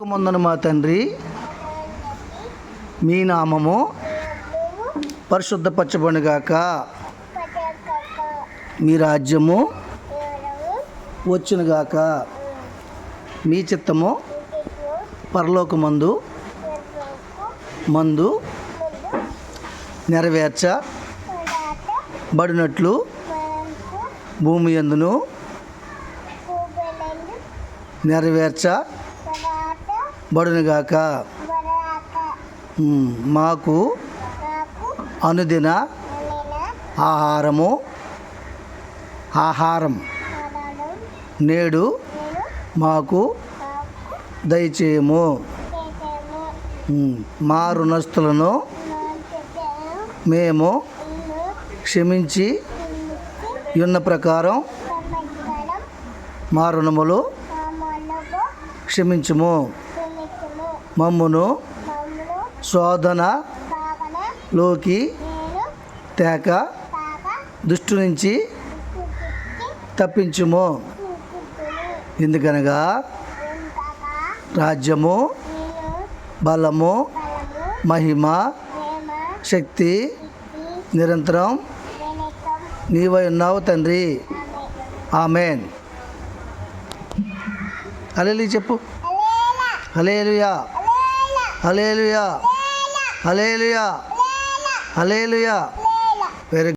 ముందున మా తండ్రి, మీ నామము పరిశుద్ధపరచబడుగాక. మీ రాజ్యము వచ్చునుగాక. మీ చిత్తము పరలోకమందు మందు నెరవేర్చబడినట్లు భూమి యందును నెరవేర్చబడునుగాక. మాకు అనుదిన ఆహారం నేడు మాకు దయచేయము. మా రుణస్థులను మేము క్షమించి ఉన్న ప్రకారం మా రుణములు క్షమించుము. మమ్మును శోధనలోకి తేక దుష్టు నుంచి తప్పించుము. ఎందుకనగా రాజ్యము, బలము, మహిమ, శక్తి నిరంతరం నీవై ఉన్నావు తండ్రి. ఆమెన్. హల్లెలూయా చెప్పు. హల్లెలూయా, హల్లెలూయా, హల్లెలూయా, హల్లెలూయా. వెరీ